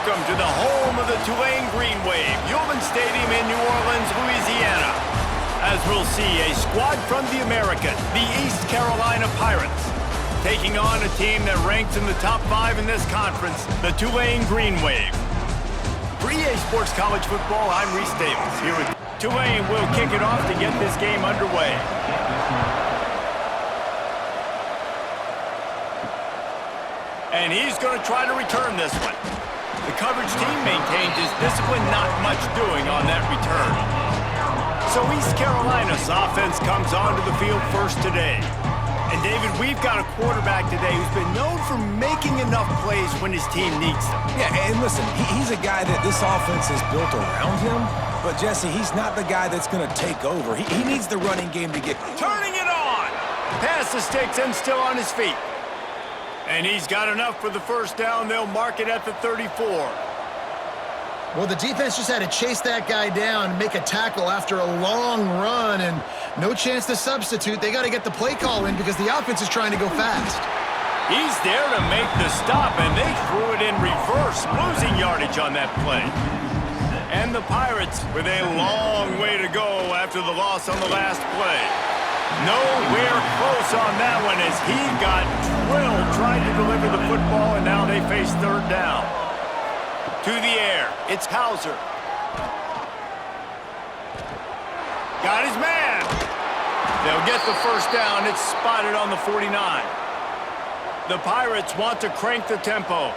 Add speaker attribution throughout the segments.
Speaker 1: welcome to the home of the Tulane greenwave, Tulane Stadium in New Orleans, Louisiana. As we'll see, a squad from the American, the East Carolina Pirates, taking on a team that ranks in the top 5 in this conference, the Tulane greenwave. For EA Sports College Football, I'm Reese Davis. Here with Tulane will kick it off to get this game underway. And he's going to try to return this one. The coverage team maintains his discipline, not much doing on that return. So East Carolina's offense comes onto the field first today. And David, we've got a quarterback today who's been known for making enough plays when his team needs them.
Speaker 2: Yeah, and listen, he's a guy that this offense is built around him. But, Jesse, he's not the guy that's going to take over. He needs the running game to get...
Speaker 1: Turning it on! Pass the sticks and still on his feet. And he's got enough for the first down. They'll mark it at the 34.
Speaker 3: Well, the defense just had to chase that guy down and make a tackle after a long run, and no chance to substitute. They got to get the play call in because the offense is trying to go fast.
Speaker 1: He's there to make the stop, and they threw it in reverse, losing yardage on that play. And the Pirates with a long way to go after the loss on the last play. Nowhere close on that one as he got drilled trying to deliver the football, and now they face third down. To the air, it's Hauser. Got his man. They'll get the first down. It's spotted on the 49. The Pirates want to crank the tempo.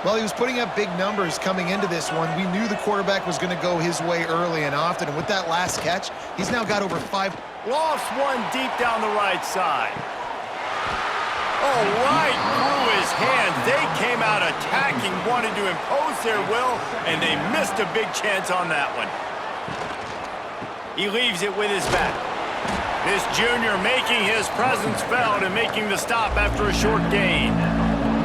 Speaker 3: Well, he was putting up big numbers coming into this one. We knew the quarterback was going to go his way early and often, and with that last catch, he's now got over 5.
Speaker 1: Lost one deep down the right side. Oh, right through his hands. They came out attacking, wanted to impose their will, and they missed a big chance on that one. He leaves it with his back. This junior making his presence felt and making the stop after a short gain.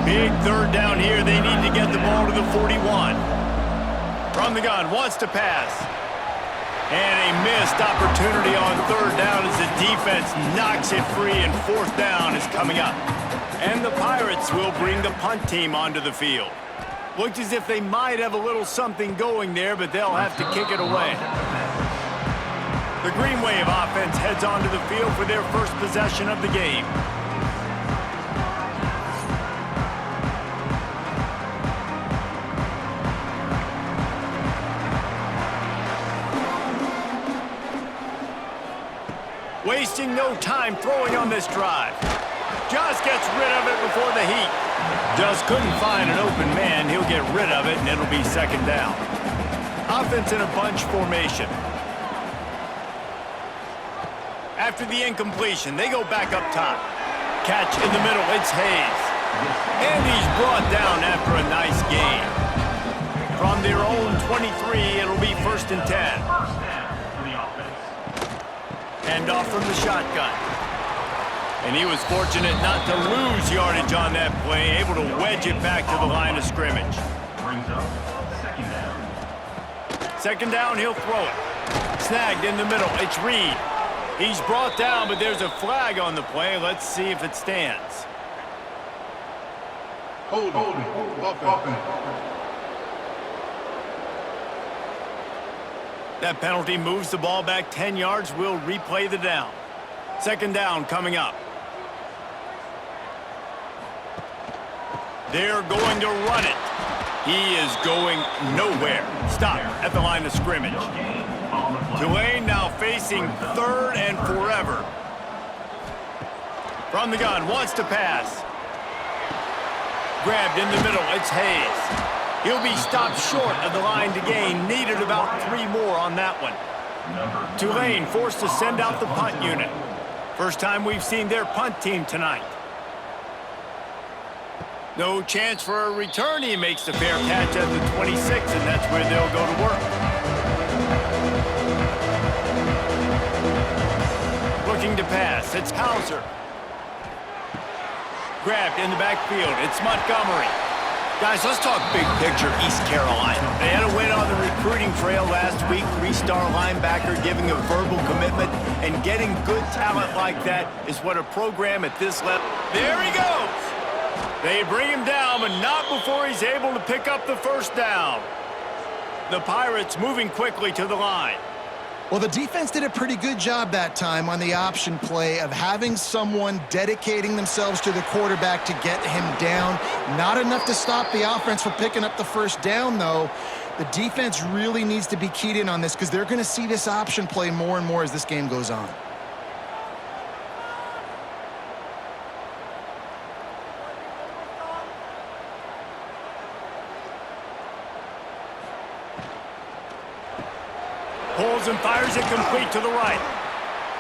Speaker 1: Big third down here. They need to get the ball to the 41. From the gun, wants to pass. And a missed opportunity on third down as the defense knocks it free, and fourth down is coming up. And the Pirates will bring the punt team onto the field. Looks as if they might have a little something going there, but they'll have to kick it away. The Green Wave offense heads onto the field for their first possession of the game. Wasting no time throwing on this drive. Just gets rid of it before the heat. Just couldn't find an open man. He'll get rid of it, and it'll be second down. Offense in a bunch formation. After the incompletion, they go back up top. Catch in the middle, it's Hayes. And he's brought down after a nice gain. From their own 23, it'll be first and 10. And off from the shotgun. And he was fortunate not to lose yardage on that play, able to wedge it back to the line of scrimmage.
Speaker 4: Brings up second down.
Speaker 1: Second down, he'll throw it. Snagged in the middle, it's Reed. He's brought down, but there's a flag on the play. Let's see if it stands.
Speaker 4: Hold.
Speaker 1: That penalty moves the ball back 10 yards. We'll replay the down. Second down coming up. They're going to run it. He is going nowhere. Stop at the line of scrimmage. Tulane now facing third and forever. From the gun, wants to pass. Grabbed in the middle, it's Hayes. He'll be stopped short of the line to gain. Needed about 3 more on that one. Tulane forced to send out the punt unit. First time we've seen their punt team tonight. No chance for a return. He makes the fair catch at the 26, and that's where they'll go to work. Looking to pass, it's Hauser. Grabbed in the backfield, it's Montgomery. Guys, let's talk big picture East Carolina. They had a win on the recruiting trail last week. 3-star linebacker giving a verbal commitment, and getting good talent like that is what a program at this level... There he goes! They bring him down, but not before he's able to pick up the first down. The Pirates moving quickly to the line.
Speaker 3: Well, the defense did a pretty good job that time on the option play of having someone dedicating themselves to the quarterback to get him down. Not enough to stop the offense from picking up the first down, though. The defense really needs to be keyed in on this because they're going to see this option play more and more as this game goes on.
Speaker 1: Pulls and fires it complete to the right.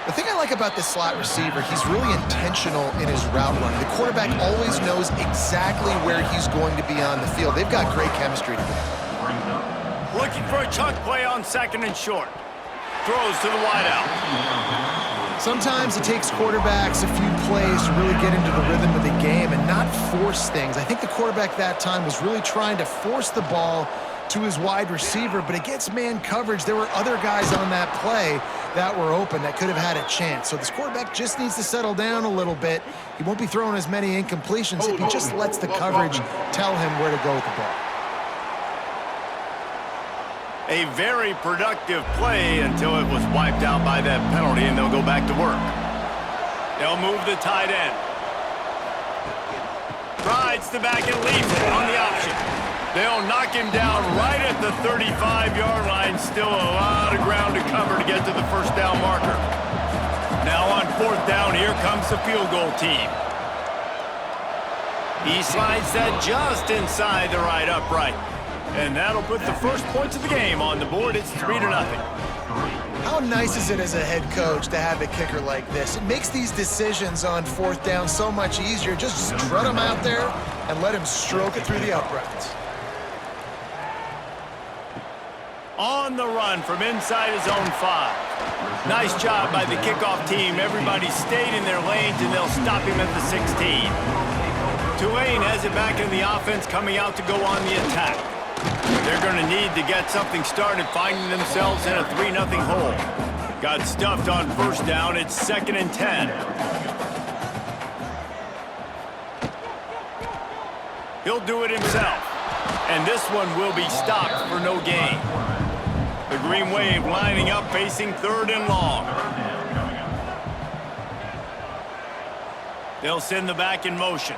Speaker 3: The thing I like about this slot receiver, he's really intentional in his route running. The quarterback always knows exactly where he's going to be on the field. They've got great chemistry together.
Speaker 1: Looking for a chunk play on 2nd and short. Throws to the wideout.
Speaker 3: Sometimes it takes quarterbacks a few plays to really get into the rhythm of the game and not force things. I think the quarterback that time was really trying to force the ball to his wide receiver, but against man coverage, there were other guys on that play that were open that could have had a chance. So this quarterback just needs to settle down a little bit. He won't be throwing as many incompletions if he just lets the coverage tell him where to go with the ball.
Speaker 1: A very productive play until it was wiped out by that penalty, and they'll go back to work. They'll move the tight end. Rides the back and leaves it on the option. They'll knock him down right at the 35-yard line. Still a lot of ground to cover to get to the first down marker. Now on 4th down, here comes the field goal team. He slides that just inside the right upright. And that'll put the first points of the game on the board. It's 3-0.
Speaker 3: How nice is it as a head coach to have a kicker like this? It makes these decisions on 4th down so much easier. Just strut him out there and let him stroke it through the uprights.
Speaker 1: On the run from inside his own 5. Nice job by the kickoff team. Everybody stayed in their lanes, and they'll stop him at the 16. Tulane has it back in the offense, coming out to go on the attack. They're going to need to get something started, finding themselves in a 3-0 hole. Got stuffed on 1st down. It's 2nd and 10. He'll do it himself. And this one will be stopped for no gain. The Green Wave lining up, facing 3rd and long. They'll send the back in motion.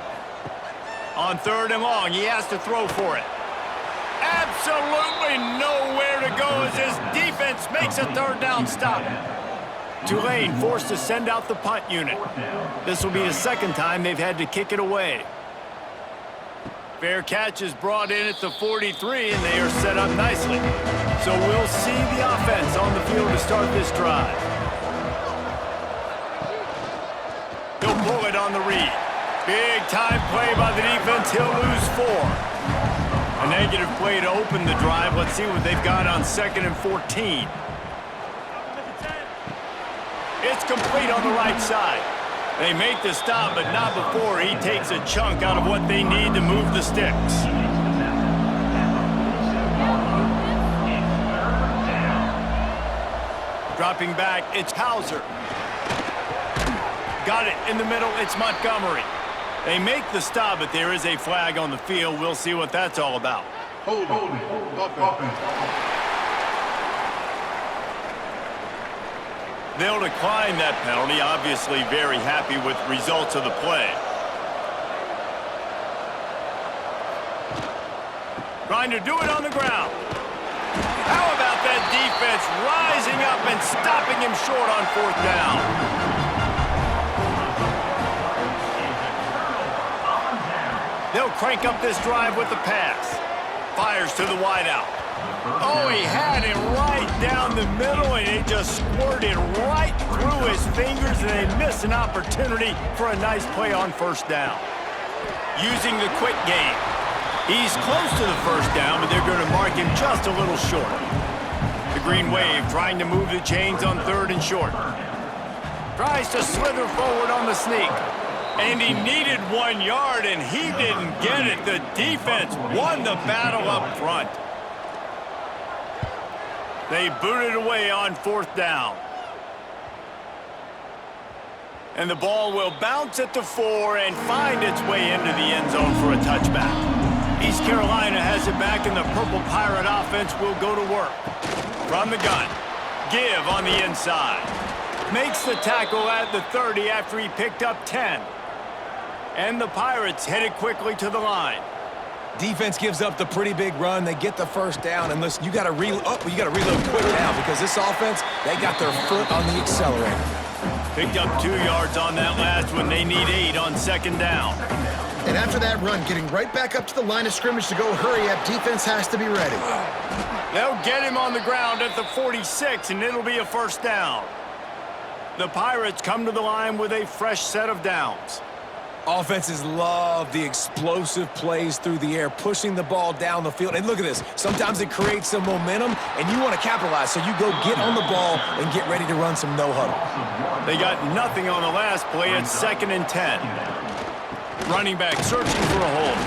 Speaker 1: On 3rd and long, he has to throw for it. Absolutely nowhere to go as his defense makes a 3rd down stop. Tulane forced to send out the punt unit. This will be the 2nd time they've had to kick it away. Fair catch is brought in at the 43, and they are set up nicely. So we'll see the offense on the field to start this drive. He'll pull it on the read. Big time play by the defense. He'll lose 4. A negative play to open the drive. Let's see what they've got on 2nd and 14. It's complete on the right side. They make the stop, but not before he takes a chunk out of what they need to move the sticks. Dropping back, it's Hauser. Got it in the middle, it's Montgomery. They make the stop, but there is a flag on the field. We'll see what that's all about.
Speaker 4: Hold offense.
Speaker 1: They'll decline that penalty, obviously very happy with results of the play. Trying to do it on the ground. How about that defense rising up and stopping him short on 4th down? They'll crank up this drive with the pass. Fires to the wideout. Oh, he had it right down the middle, and it just squirted right through his fingers, and they missed an opportunity for a nice play on 1st down. Using the quick game. He's close to the 1st down, but they're going to mark him just a little short. The Green Wave trying to move the chains on 3rd and short. Tries to slither forward on the sneak. And he needed 1 yard, and he didn't get it. The defense won the battle up front. They booted away on 4th down. And the ball will bounce at the 4 and find its way into the end zone for a touchback. East Carolina has it back, and the Purple Pirate offense will go to work. From the gun, give on the inside. Makes the tackle at the 30 after he picked up 10. And the Pirates headed quickly to the line.
Speaker 2: Defense gives up the pretty big run. They get the first down. And listen, you got to reload quick now because this offense, they got their foot on the accelerator.
Speaker 1: Picked up 2 yards on that last one. They need 8 on second down.
Speaker 3: And after that run, getting right back up to the line of scrimmage to go hurry up, defense has to be ready.
Speaker 1: They'll get him on the ground at the 46, and it'll be a first down. The Pirates come to the line with a fresh set of downs.
Speaker 2: Offenses love the explosive plays through the air, pushing the ball down the field. And look at this. Sometimes it creates some momentum, and you want to capitalize. So you go get on the ball and get ready to run some no-huddle.
Speaker 1: They got nothing on the last play. It's 2nd and 10. Running back searching for a hole.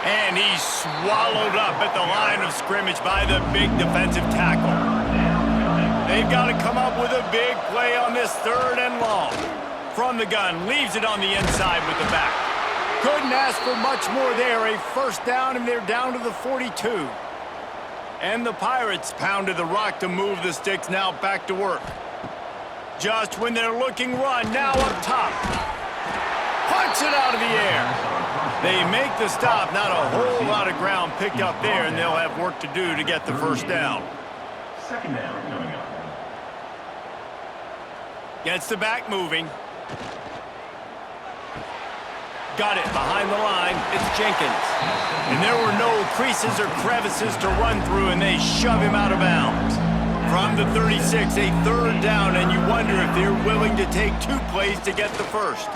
Speaker 1: And he's swallowed up at the line of scrimmage by the big defensive tackle. They've got to come up with a big play on this 3rd and long. From the gun, leaves it on the inside with the back. Couldn't ask for much more there. A first down, and they're down to the 42. And the Pirates pounded the rock to move the sticks, now back to work. Just when they're looking run, now up top. Punch it out of the air. They make the stop, not a whole lot of ground picked up there, and they'll have work to do to get the first down.
Speaker 4: Second down coming up.
Speaker 1: Gets the back moving. Got it behind the line. It's Jenkins. And there were no creases or crevices to run through, and they shove him out of bounds. From the 36, a 3rd down, and you wonder if they're willing to take 2 plays to get the first.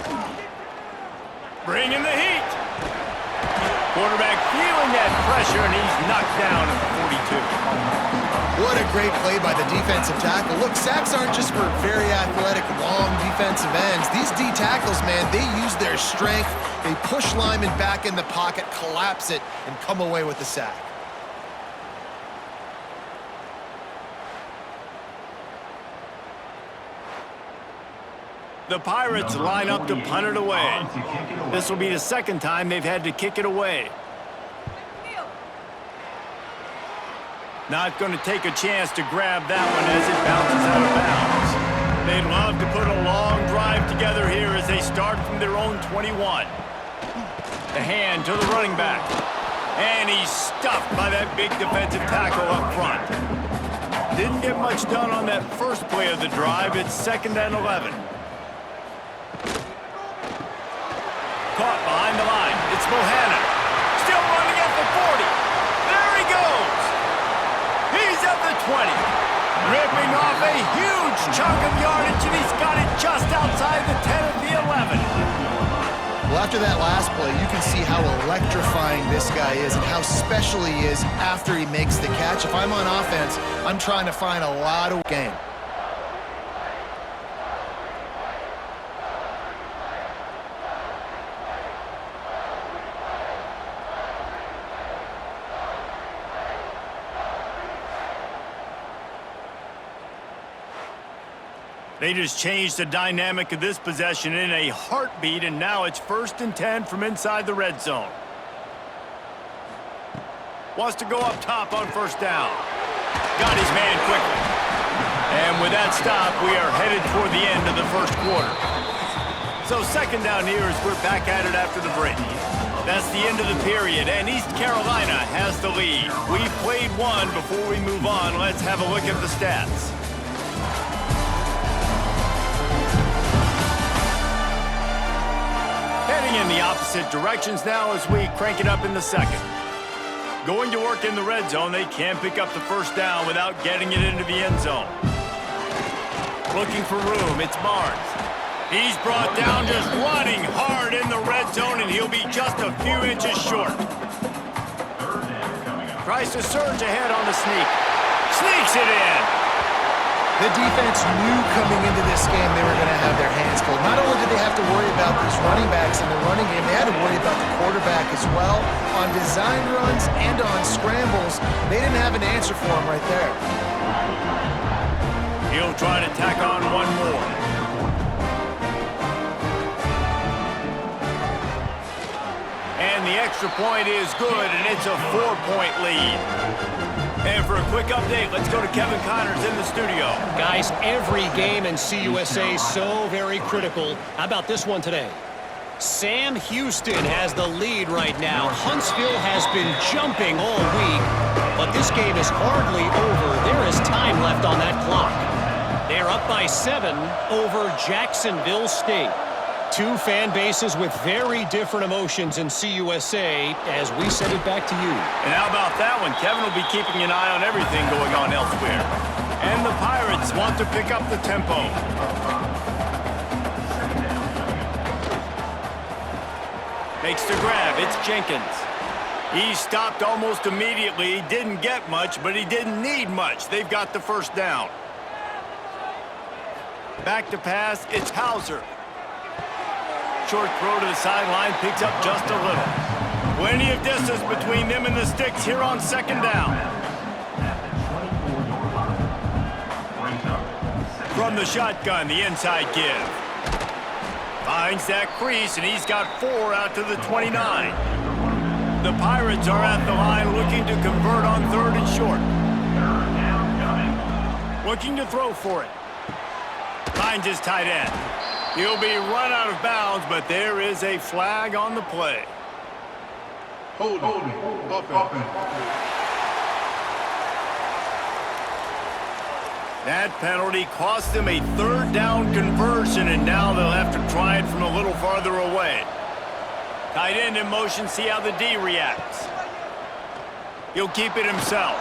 Speaker 1: Bring in the heat. Quarterback feeling that pressure, and he's knocked down at the 42.
Speaker 3: What a great play by the defensive tackle. Look, sacks aren't just for very athletic, long defensive ends. These D tackles, man, they use their strength. They push linemen back in the pocket, collapse it, and come away with the sack.
Speaker 1: The Pirates line up to punt it away. This will be the 2nd time they've had to kick it away. Not going to take a chance to grab that one as it bounces out of bounds. They'd love to put a long drive together here as they start from their own 21. The hand to the running back. And he's stuffed by that big defensive tackle up front. Didn't get much done on that first play of the drive. It's 2nd and 11. Caught behind the line. It's Bohanna. Still running at the 40. There he goes. He's at the 20. Ripping off a huge chunk of yardage, and he's got it just outside the 10 of the 11.
Speaker 3: Well, after that last play, you can see how electrifying this guy is and how special he is after he makes the catch. If I'm on offense, I'm trying to find a lot of game.
Speaker 1: They just changed the dynamic of this possession in a heartbeat, and now it's 1st and 10 from inside the red zone. Wants to go up top on first down. Got his man quickly. And with that stop, we are headed toward the end of the first quarter. So 2nd down here as we're back at it after the break. That's the end of the period, and East Carolina has the lead. We've played one. Before we move on, let's have a look at the stats. Heading in the opposite directions now as we crank it up in the 2nd. Going to work in the red zone, they can't pick up the first down without getting it into the end zone. Looking for room, it's Barnes. He's brought down just running hard in the red zone, and he'll be just a few inches short. Tries to surge ahead on the sneak. Sneaks it in.
Speaker 3: The defense knew coming into this game they were going to have their hands full. Not only did they have to worry about these running backs in the running game, they had to worry about the quarterback as well. On design runs and on scrambles, they didn't have an answer for him right there.
Speaker 1: He'll try to tack on one more. And the extra point is good, and it's a 4-point lead. And for a quick update, let's go to Kevin Connors in the studio.
Speaker 5: Guys, every game in CUSA is so very critical. How about this one today? Sam Houston has the lead right now. Huntsville has been jumping all week, but this game is hardly over. There is time left on that clock. They're up by 7 over Jacksonville State. Two fan bases with very different emotions in CUSA as we send it back to you.
Speaker 1: And how about that one? Kevin will be keeping an eye on everything going on elsewhere. And the Pirates want to pick up the tempo. Makes the grab. It's Jenkins. He stopped almost immediately. He didn't get much, but he didn't need much. They've got the first down. Back to pass. It's Hauser. Short throw to the sideline, picks up just a little. Plenty of distance between them and the sticks here on second down. From the shotgun, the inside give. Finds that crease, and he's got 4 out to the 29. The Pirates are at the line looking to convert on 3rd and short. Looking to throw for it. Finds his tight end. He'll be run out of bounds, but there is a flag on the play.
Speaker 6: Hold it.
Speaker 1: That penalty cost them a 3rd down conversion, and now they'll have to try it from a little farther away. Tight end in motion, see how the D reacts. He'll keep it himself.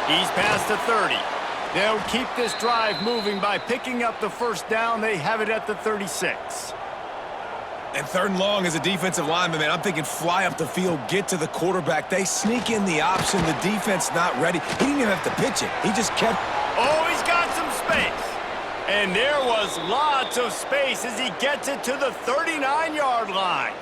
Speaker 1: He's past the 30. They'll keep this drive moving by picking up the first down. They have it at the 36.
Speaker 2: And 3rd and long as a defensive lineman, man, I'm thinking fly up the field, get to the quarterback. They sneak in the option. The defense not ready. He didn't even have to pitch it. He just kept...
Speaker 1: Oh, he's got some space. And there was lots of space as he gets it to the 39-yard line.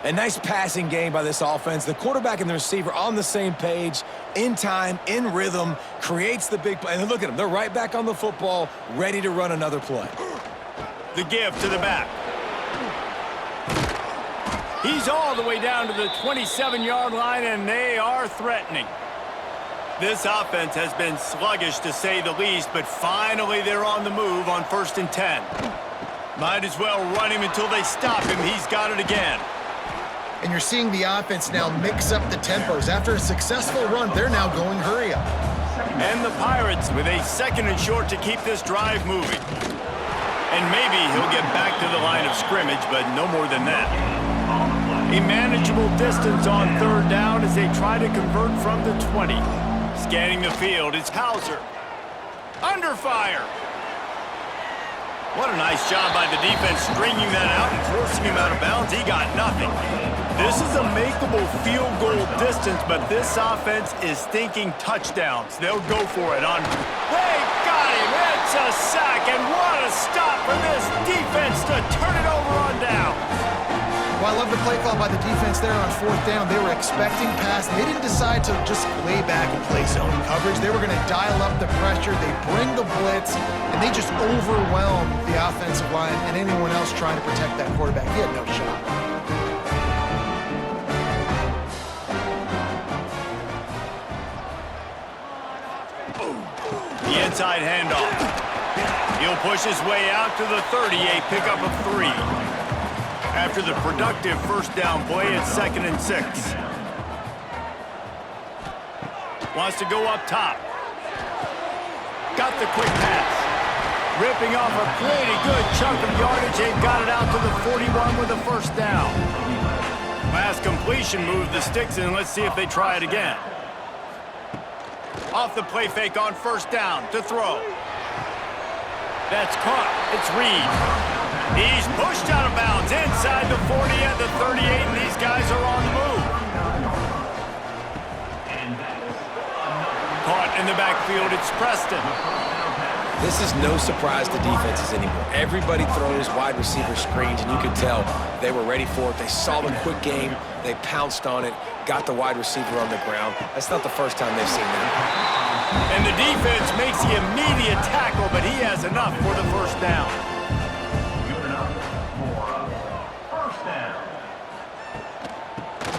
Speaker 2: A nice passing game by this offense. The quarterback and the receiver on the same page, in time, in rhythm, creates the big play. And look at them. They're right back on the football, ready to run another play.
Speaker 1: The give to the back. He's all the way down to the 27-yard line, and they are threatening. This offense has been sluggish, to say the least, but finally they're on the move on 1st and 10. Might as well run him until they stop him. He's got it again.
Speaker 3: And you're seeing the offense now mix up the tempos. After a successful run, they're now going hurry up.
Speaker 1: And the Pirates with a 2nd and short to keep this drive moving. And maybe he'll get back to the line of scrimmage, but no more than that. A manageable distance on 3rd down as they try to convert from the 20. Scanning the field, it's Hauser. Under fire. What a nice job by the defense stringing that out and forcing him out of bounds. He got nothing. This is a makeable field goal distance, but this offense is thinking touchdowns. They'll go for it on... They got him! It's a sack, and what a stop for this defense to turn it over on down.
Speaker 3: Well, I love the play call by the defense there on 4th down. They were expecting pass. They didn't decide to just lay back and play zone coverage. They were going to dial up the pressure. They bring the blitz, and they just overwhelm the offensive line and anyone else trying to protect that quarterback. He had no shot.
Speaker 1: The inside handoff. He'll push his way out to the 30, a pickup of 3. After the productive 1st down play, it's 2nd and 6. Wants to go up top. Got the quick pass. Ripping off a pretty good chunk of yardage. They've got it out to the 41 with the 1st down. Last completion moved the sticks in. Let's see if they try it again. Off the play fake on 1st down to throw. That's caught. It's Reed. He's pushed out of bounds inside the 40 and the 38, and these guys are on the move. Caught in the backfield, it's Preston.
Speaker 2: This is no surprise to defenses anymore. Everybody throws wide receiver screens, and you can tell they were ready for it. They saw the quick game. They pounced on it, got the wide receiver on the ground. That's not the first time they've seen that.
Speaker 1: And the defense makes the immediate tackle, but he has enough for the 1st down.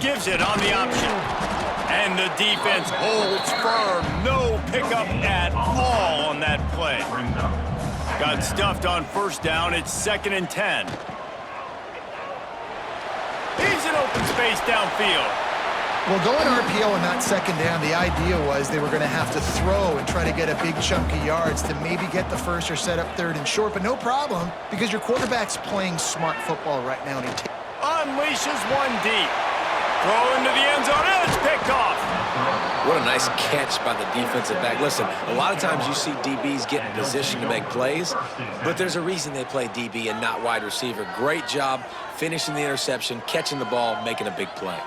Speaker 1: gives it on the option. And the defense holds firm. No pickup at all on that play. Got stuffed on first down. It's 2nd and 10. He's in open space downfield.
Speaker 3: Well, going RPO on that 2nd down, the idea was they were going to have to throw and try to get a big chunk of yards to maybe get the first or set up 3rd and short, but no problem because your quarterback's playing smart football right now. And he
Speaker 1: unleashes one deep. Throw into the end zone, and it's picked off.
Speaker 2: What a nice catch by the defensive back. Listen, a lot of times you see DBs get in position to make plays, but there's a reason they play DB and not wide receiver. Great job finishing the interception, catching the ball, making a big play.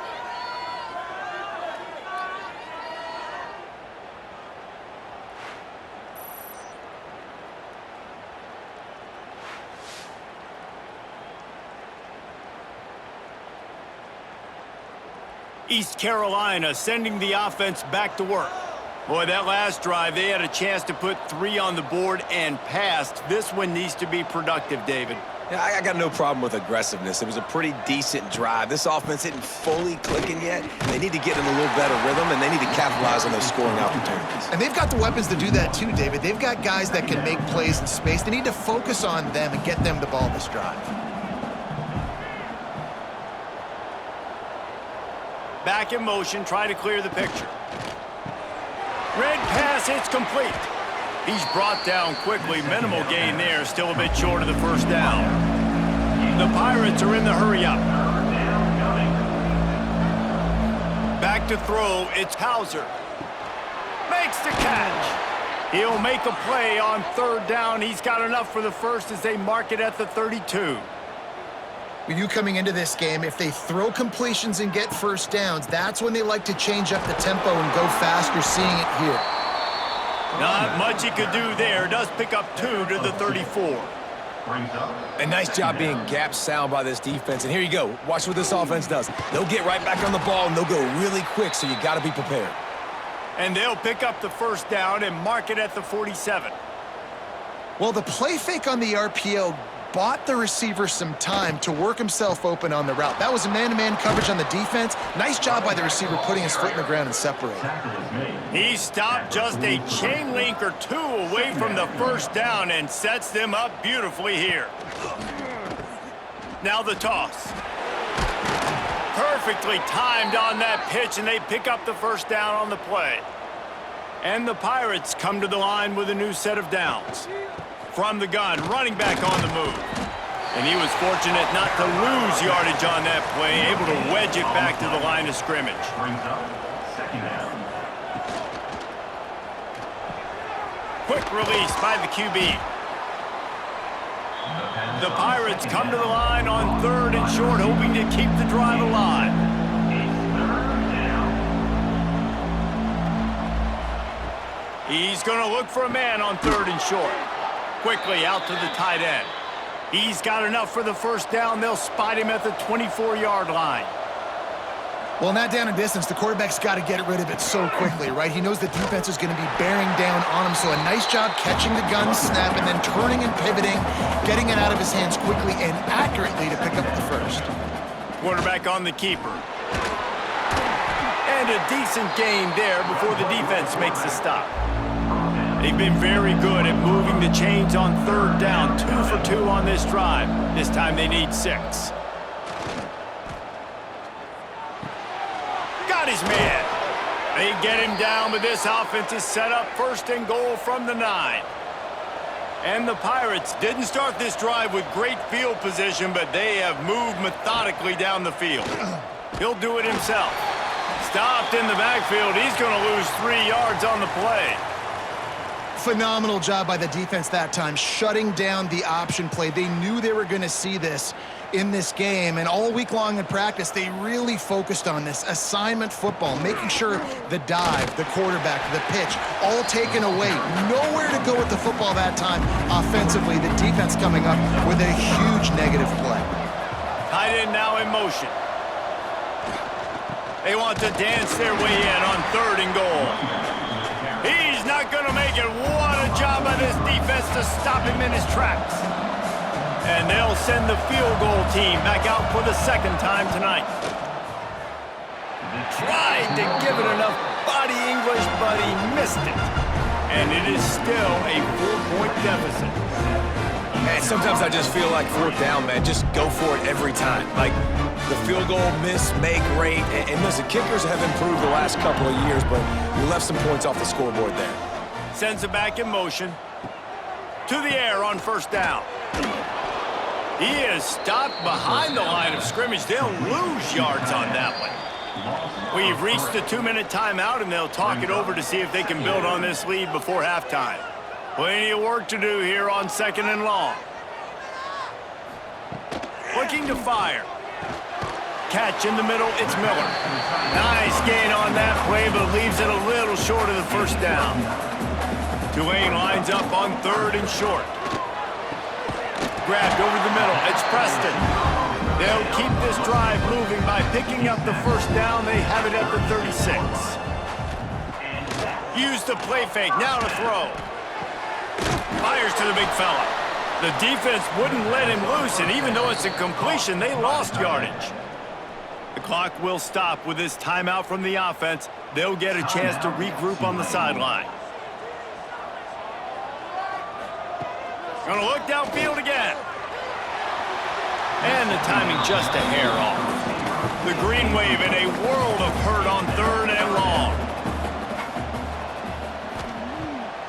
Speaker 1: East Carolina sending the offense back to work. Boy, that last drive, they had a chance to put 3 on the board and passed. This one needs to be productive, David.
Speaker 2: Yeah, I got no problem with aggressiveness. It was a pretty decent drive. This offense isn't fully clicking yet. They need to get in a little better rhythm, and they need to capitalize on those scoring opportunities.
Speaker 3: And they've got the weapons to do that too, David. They've got guys that can make plays in space. They need to focus on them and get them the ball this drive.
Speaker 1: Back in motion, try to clear the picture. Red pass, it's complete. He's brought down quickly. Minimal gain there, still a bit short of the first down. The Pirates are in the hurry-up. Back to throw, it's Hauser. Makes the catch. He'll make a play on 3rd down. He's got enough for the first as they mark it at the 32.
Speaker 3: You coming into this game, if they throw completions and get first downs, that's when they like to change up the tempo and go fast. You're seeing it here.
Speaker 1: Not much he could do there. Does pick up 2 to the 34.
Speaker 2: A nice job being gap sound by this defense. And here you go. Watch what this offense does. They'll get right back on the ball, and they'll go really quick, so you got to be prepared.
Speaker 1: And they'll pick up the first down and mark it at the 47.
Speaker 3: Well, the play fake on the RPO bought the receiver some time to work himself open on the route. That was a man-to-man coverage on the defense. Nice job by the receiver putting his foot in the ground and separating.
Speaker 1: He stopped just a chain link or 2 away from the first down and sets them up beautifully here. Now the toss. Perfectly timed on that pitch, and they pick up the first down on the play. And the Pirates come to the line with a new set of downs. From the gun, running back on the move. And he was fortunate not to lose yardage on that play, able to wedge it back to the line of scrimmage. Quick release by the QB. The Pirates come to the line on 3rd and short, hoping to keep the drive alive. He's going to look for a man on 3rd and short. Quickly out to the tight end. He's got enough for the first down. They'll spot him at the 24-yard line.
Speaker 3: Well, not down in distance. The quarterback's got to get rid of it so quickly, right? He knows the defense is going to be bearing down on him, so a nice job catching the gun snap and then turning and pivoting, getting it out of his hands quickly and accurately to pick up the first.
Speaker 1: Quarterback on the keeper. And a decent gain there before the defense makes the stop. They've been very good at moving the chains on 3rd down. 2 for 2 on this drive. This time they need 6. Got his man. They get him down, but this offense is set up 1st and goal from the 9. And the Pirates didn't start this drive with great field position, but they have moved methodically down the field. He'll do it himself. Stopped in the backfield. He's going to lose 3 yards on the play.
Speaker 3: Phenomenal job by the defense that time, shutting down the option play. They knew they were going to see this in this game, and all week long in practice, they really focused on this assignment football, making sure the dive, the quarterback, the pitch, all taken away. Nowhere to go with the football that time offensively. The defense coming up with a huge negative play.
Speaker 1: Tight end now in motion. They want to dance their way in on 3rd and goal. He's not going to make it. What a job by this defense to stop him in his tracks. And they'll send the field goal team back out for the 2nd time tonight. Tried to give it enough body English, but he missed it. And it is still a 4-point deficit.
Speaker 2: Man, sometimes I just feel like fourth down, man. Just go for it every time. Like the field goal miss-make rate. And listen, kickers have improved the last couple of years, but we left some points off the scoreboard there.
Speaker 1: Sends it back in motion. To the air on first down. He is stopped behind the line of scrimmage. They'll lose yards on that one. We've reached the 2-minute timeout, and they'll talk it over to see if they can build on this lead before halftime. Plenty of work to do here on 2nd and long. Looking to fire. Catch in the middle, it's Miller. Nice gain on that play, but leaves it a little short of the first down. Tulane lines up on 3rd and short. Grabbed over the middle, it's Preston. They'll keep this drive moving by picking up the first down. They have it at the 36. Use the play fake, now to throw. Fires to the big fella. The defense wouldn't let him loose, and even though it's a completion, they lost yardage. The clock will stop with this timeout from the offense. They'll get a chance to regroup on the sideline. Gonna look downfield again. And the timing just a hair off. The greenwave in a world of hurt on 3rd and long.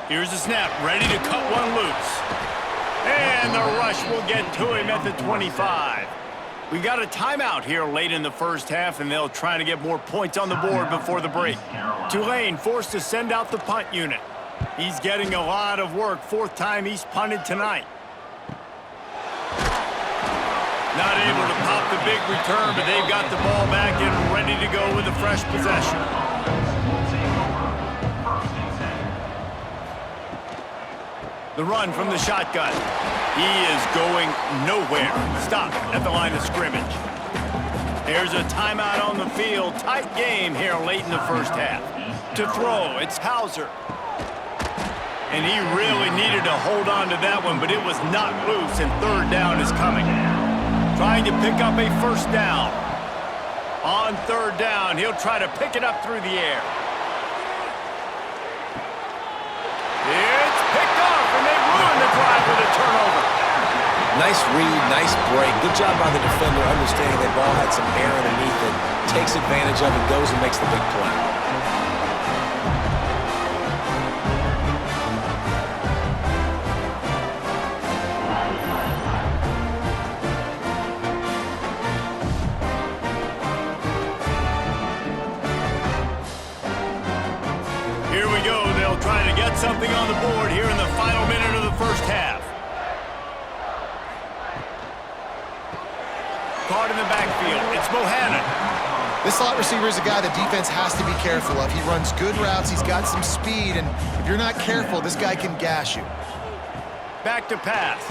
Speaker 1: Here's the snap, ready to cut one loose. And the rush will get to him at the 25. We got a timeout here late in the first half, and they'll try to get more points on the board before the break. Tulane forced to send out the punt unit. He's getting a lot of work. 4th time he's punted tonight. Not able to pop the big return, but they've got the ball back and ready to go with a fresh possession. The run from the shotgun. He is going nowhere. Stop at the line of scrimmage. There's a timeout on the field. Tight game here late in the first half. To throw, it's Hauser. And he really needed to hold on to that one, but it was not loose, and 3rd down is coming. Trying to pick up a first down. On 3rd down, he'll try to pick it up through the air. It's picked off, and they ruin the drive with a turnover.
Speaker 2: Nice read, nice break. Good job by the defender understanding that ball had some air underneath it. Takes advantage of it, goes and makes the big play.
Speaker 1: Here we go. They'll try to get something on the board here in the final minute of the first half. Caught in the backfield. It's Bohannon.
Speaker 3: This slot receiver is a guy the defense has to be careful of. He runs good routes. He's got some speed, and if you're not careful, this guy can gash you.
Speaker 1: Back to pass.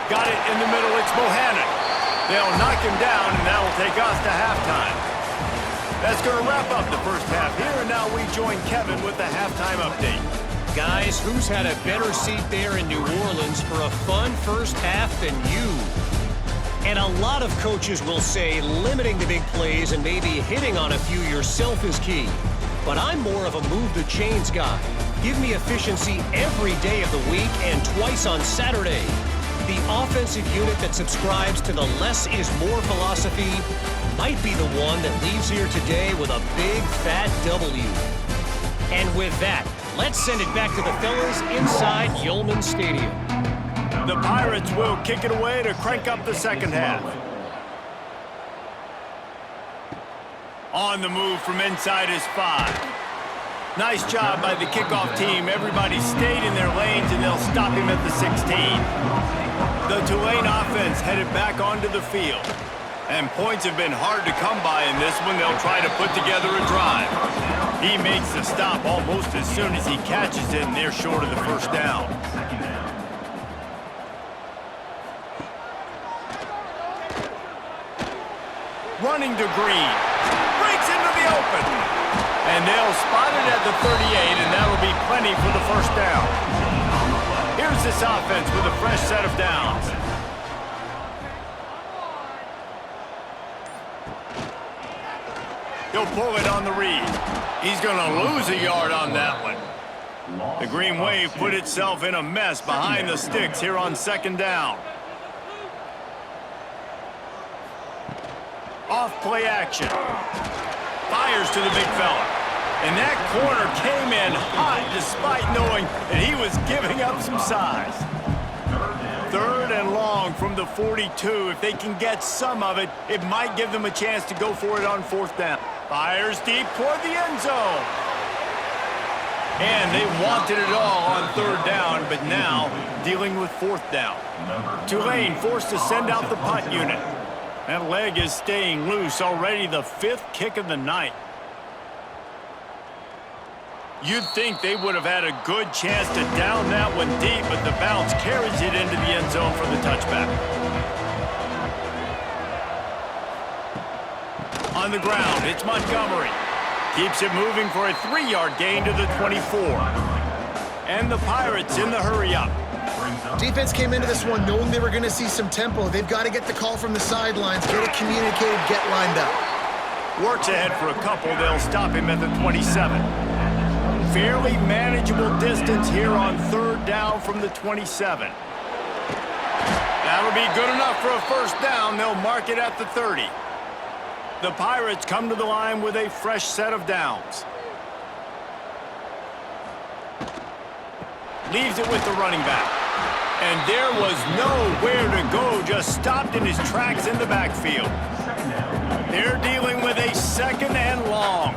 Speaker 1: Got it in the middle. It's Bohannon. They'll knock him down, and that will take us to halftime. That's going to wrap up the first half here, and now we join Kevin with the halftime update.
Speaker 5: Guys, who's had a better seat there in New Orleans for a fun first half than you? And a lot of coaches will say limiting the big plays and maybe hitting on a few yourself is key. But I'm more of a move the chains guy. Give me efficiency every day of the week and twice on Saturday. The offensive unit that subscribes to the less is more philosophy might be the one that leaves here today with a big fat W. And with that, let's send it back to the fellas inside Yulman Stadium.
Speaker 1: The Pirates will kick it away to crank up the second half. On the move from inside is 5. Nice job by the kickoff team. Everybody stayed in their lanes, and they'll stop him at the 16. The Tulane offense headed back onto the field. And points have been hard to come by in this one. They'll try to put together a drive. He makes the stop almost as soon as he catches it, and they're short of the first down. Running to Green. Breaks into the open. And they'll spot it at the 38, and that'll be plenty for the first down. Here's this offense with a fresh set of downs. He'll pull it on the read. He's going to lose a yard on that one. The green wave put itself in a mess behind the sticks here on second down. Off play action. Fires to the big fella. And that corner came in hot despite knowing that he was giving up some size. Third and long from the 42. If they can get some of it, it might give them a chance to go for it on fourth down. Fires deep toward the end zone. And they wanted it all on third down, but now dealing with fourth down. Tulane forced to send out the punt unit. That leg is staying loose, already the 5th kick of the night. You'd think they would have had a good chance to down that one deep, but the bounce carries it into the end zone for the touchback. On the ground, it's Montgomery. Keeps it moving for a 3-yard gain to the 24. And the Pirates in the hurry-up.
Speaker 3: Defense came into this one knowing they were going to see some tempo. They've got to get the call from the sidelines, get it communicated, get lined up.
Speaker 1: Works ahead for a couple. They'll stop him at the 27. Fairly manageable distance here on third down from the 27. That'll be good enough for a first down. They'll mark it at the 30. The Pirates come to the line with a fresh set of downs. Leaves it with the running back. And there was nowhere to go, just stopped in his tracks in the backfield. They're dealing with a second and long.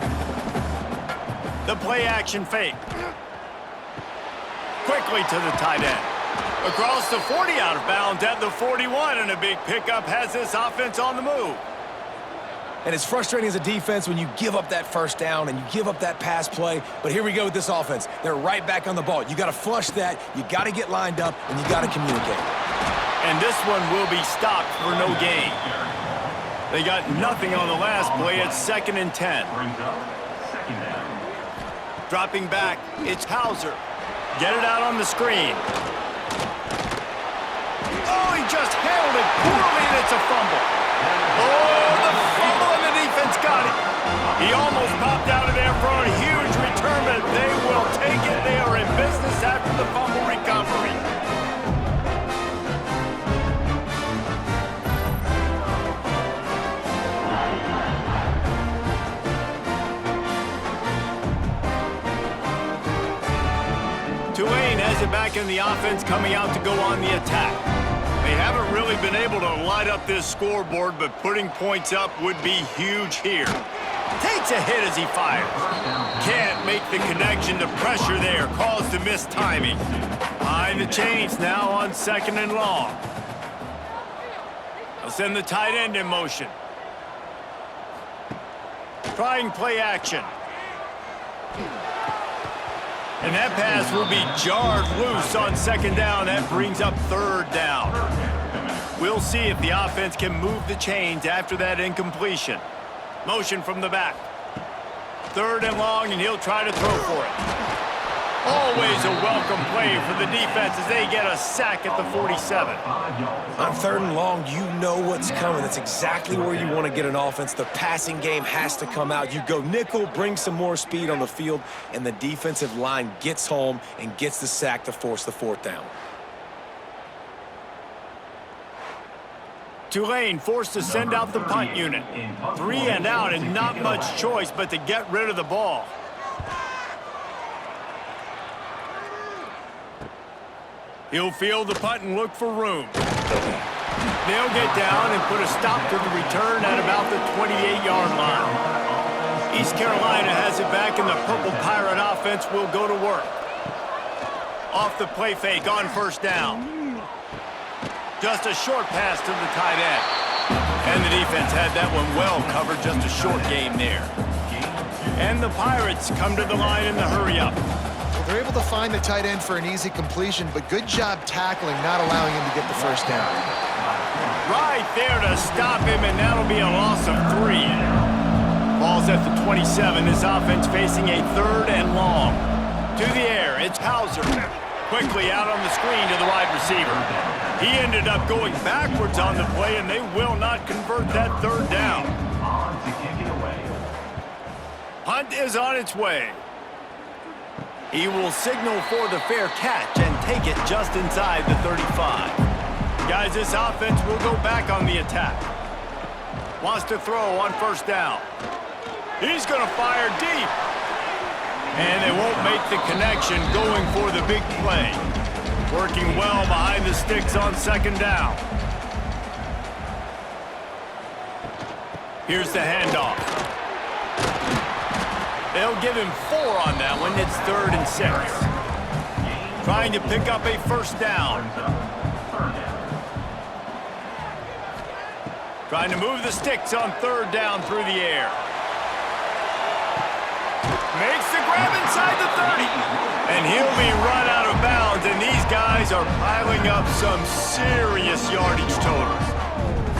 Speaker 1: The play action fake. Quickly to the tight end. Across the 40 out of bounds at the 41, and a big pickup has this offense on the move.
Speaker 2: And it's frustrating as a defense when you give up that first down and you give up that pass play. But here we go with this offense. They're right back on the ball. You got to flush that. You got to get lined up, and you got to communicate.
Speaker 1: And this one will be stopped for no gain. They got nothing on the last play. It's 2nd and 10. Dropping back, it's Hauser. Get it out on the screen. Oh, he just handled it poorly, and it's a fumble. Oh, the fumble, and the defense got it. He almost popped out of there for a huge return, but they will take it. They are in business after the fumble recovery. Tulane has it back in the offense, coming out to go on the attack. They haven't really been able to light up this scoreboard, but putting points up would be huge here. Takes a hit as he fires. Can't make the connection. The pressure there caused the missed timing. Behind the chains now on 2nd and long. They'll send the tight end in motion. Trying play action. And that pass will be jarred loose on 2nd down. That brings up 3rd down. We'll see if the offense can move the chains after that incompletion. Motion from the back. 3rd and long, and he'll try to throw for it. Always a welcome play for the defense as they get a sack at the 47.
Speaker 2: On 3rd and long, you know what's coming. That's exactly where you want to get an offense. The passing game has to come out. You go nickel, bring some more speed on the field, and the defensive line gets home and gets the sack to force the 4th down.
Speaker 1: Tulane forced to send out the punt unit. 3 and out, and not much choice but to get rid of the ball. He'll field the punt and look for room. They'll get down and put a stop to the return at about the 28-yard line. East Carolina has it back, and the Purple Pirate offense will go to work. Off the play fake on 1st down. Just a short pass to the tight end. And the defense had that one well covered, just a short game there. And the Pirates come to the line in the hurry-up.
Speaker 3: They're able to find the tight end for an easy completion, but good job tackling, not allowing him to get the first down.
Speaker 1: Right there to stop him, and that'll be a loss of 3. Ball's at the 27. This offense facing a 3rd and long. To the air, it's Hauser. Quickly out on the screen to the wide receiver. He ended up going backwards on the play, and they will not convert that 3rd down. Punt is on its way. He will signal for the fair catch and take it just inside the 35. Guys, this offense will go back on the attack. Wants to throw on first down. He's going to fire deep. And they won't make the connection going for the big play. Working well behind the sticks on second down. Here's the handoff. They'll give him 4 on that one. It's 3rd and 6. Trying to pick up a first down. Trying to move the sticks on 3rd down through the air. Makes the grab inside the 30. And he'll be run out of bounds. And these guys are piling up some serious yardage totals.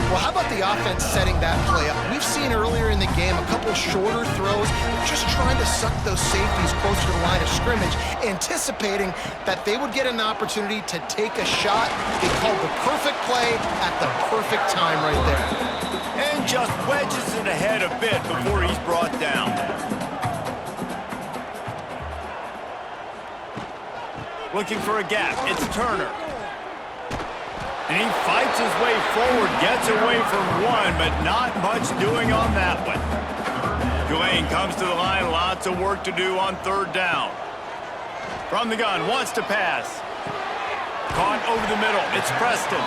Speaker 3: Well, how about the offense setting that play up? We've seen earlier in the game a couple shorter throws. They're just trying to suck those safeties closer to the line of scrimmage, anticipating that they would get an opportunity to take a shot. They called the perfect play at the perfect time right there.
Speaker 1: And just wedges it ahead a bit before he's brought down. Looking for a gap. It's Turner. And he fights his way forward, gets away from one, but not much doing on that one. Tulane comes to the line, lots of work to do on 3rd down. From the gun, wants to pass. Caught over the middle, it's Preston.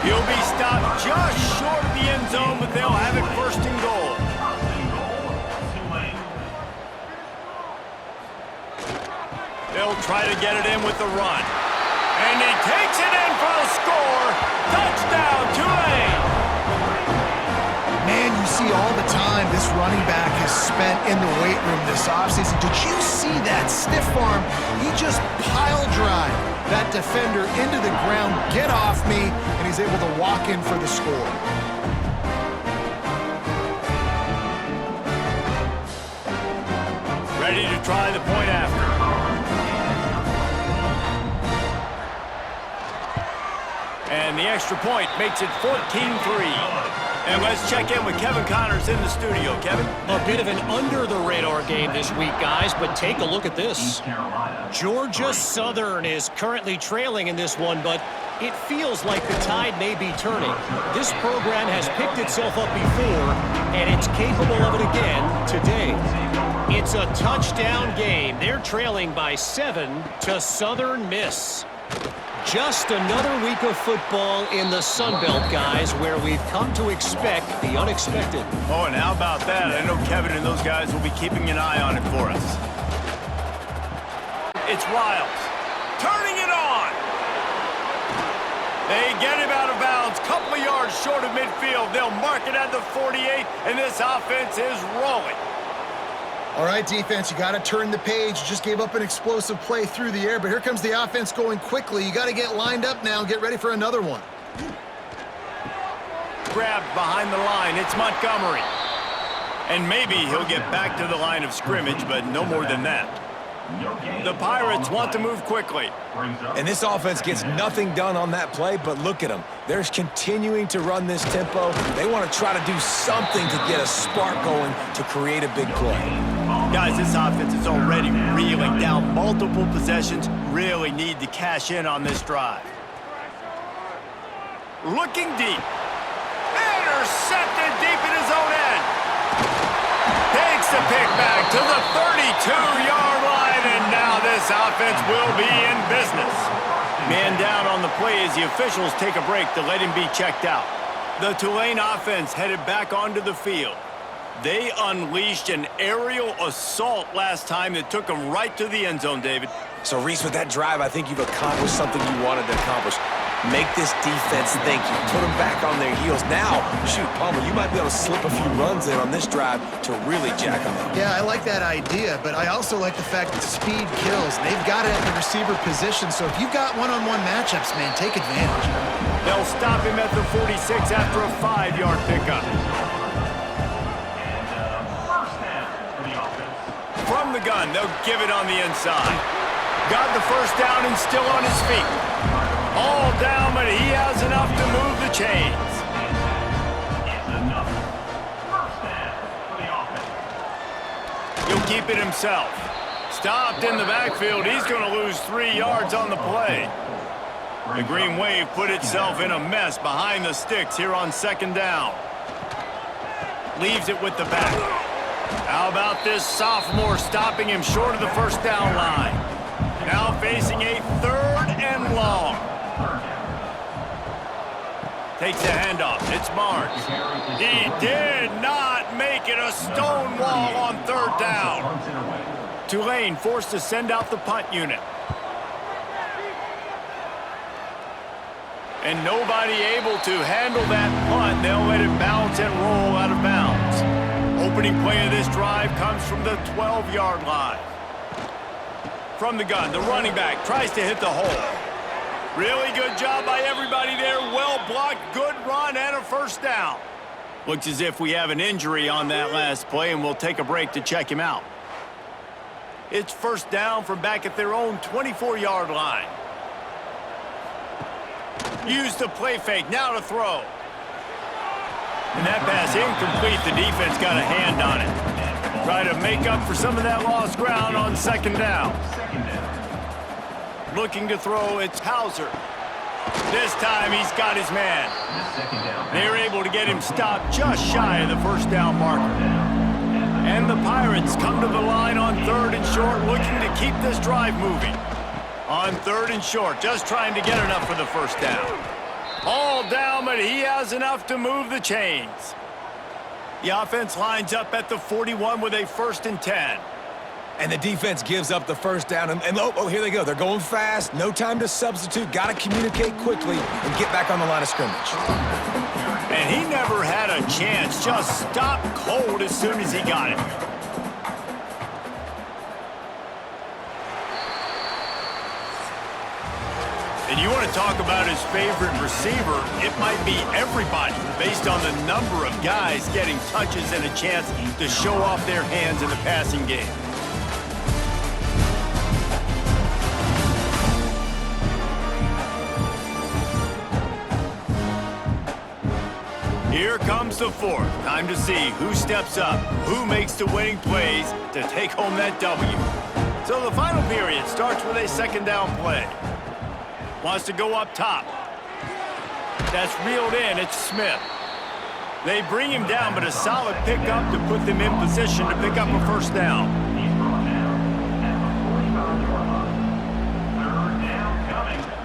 Speaker 1: He'll be stopped just short of the end zone, but they'll have it 1st and goal. They'll try to get it in with the run. And he takes it in for the score. Touchdown, Tulane!
Speaker 3: Man, you see all the time this running back has spent in the weight room this offseason. Did you see that stiff arm? He just pile drive that defender into the ground, get off me, and he's able to walk in for the score.
Speaker 1: Ready to try the point after. And the extra point makes it 14-3. And let's check in with Kevin Connors in the studio. Kevin?
Speaker 5: A bit of an under-the-radar game this week, guys, but take a look at this. Georgia Southern is currently trailing in this one, but it feels like the tide may be turning. This program has picked itself up before, and it's capable of it again today. It's a touchdown game. They're trailing by 7 to Southern Miss. Just another week of football in the Sun Belt, guys, where we've come to expect the unexpected.
Speaker 1: Oh, and how about that? I know Kevin and those guys will be keeping an eye on it for us. It's Riles. Turning it on. They get him out of bounds. Couple of yards short of midfield. They'll mark it at the 48, and this offense is rolling.
Speaker 3: All right, defense, you got to turn the page. You just gave up an explosive play through the air, but here comes the offense going quickly. You got to get lined up now and get ready for another one.
Speaker 1: Grabbed behind the line. It's Montgomery. And maybe he'll get back to the line of scrimmage, but no more than that. The Pirates want to move quickly.
Speaker 2: And this offense gets nothing done on that play, but look at them. They're continuing to run this tempo. They want to try to do something to get a spark going to create a big play.
Speaker 1: Guys, this offense is already reeling down multiple possessions. Really need to cash in on this drive. Looking deep. Intercepted deep in his own end. Takes the pick back to the 32-yard line, and now this offense will be in business. Man down on the play as the officials take a break to let him be checked out. The Tulane offense headed back onto the field. They unleashed an aerial assault last time that took them right to the end zone, David.
Speaker 2: So, Reese, with that drive, I think you've accomplished something you wanted to accomplish. Make this defense think. You put them back on their heels. Now, shoot, Palmer, you might be able to slip a few runs in on this drive to really jack them up.
Speaker 3: Yeah, I like that idea, but I also like the fact that speed kills. They've got it at the receiver position, so if you've got one-on-one matchups, man, take advantage.
Speaker 1: They'll stop him at the 46 after a 5-yard pickup. From the gun, they'll give it on the inside. Got the first down and still on his feet. All down, but he has enough to move the chains. keep it himself. Stopped in the backfield. He's going to lose 3 yards on the play. The Green Wave put itself in a mess behind the sticks here on 2nd down. Leaves it with the back. How about this sophomore stopping him short of the 1st down line? Now facing a 3rd and long. Takes the handoff. It's Barnes. He did not make it a stone wall on 3rd down. Tulane forced to send out the punt unit. And nobody able to handle that punt. They'll let it bounce and roll out of bounds. Opening play of this drive comes from the 12-yard line. From the gun, the running back tries to hit the hole. Really good job by everybody there. Well blocked, good run, and a 1st down. Looks as if we have an injury on that last play, and we'll take a break to check him out. It's 1st down from back at their own 24-yard line. Use the play fake, now to throw. And that pass incomplete. The defense got a hand on it. Try to make up for some of that lost ground on 2nd down. Looking to throw, it's Hauser. This time he's got his man. They're able to get him stopped just shy of the 1st down marker. And the Pirates come to the line on 3rd and short, looking to keep this drive moving. On 3rd and short, just trying to get enough for the 1st down. All down, but he has enough to move the chains. The offense lines up at the 41 with a 1st and 10.
Speaker 2: And the defense gives up the 1st down. And oh, here they go. They're going fast. No time to substitute. Got to communicate quickly and get back on the line of scrimmage.
Speaker 1: And he never had a chance. Just stopped cold as soon as he got it. And you want to talk about his favorite receiver, it might be everybody based on the number of guys getting touches and a chance to show off their hands in the passing game. Here comes the 4th. Time to see who steps up, who makes the winning plays to take home that W. So the final period starts with a 2nd down play. Wants to go up top. That's reeled in. It's Smith. They bring him down, but a solid pickup to put them in position to pick up a 1st down.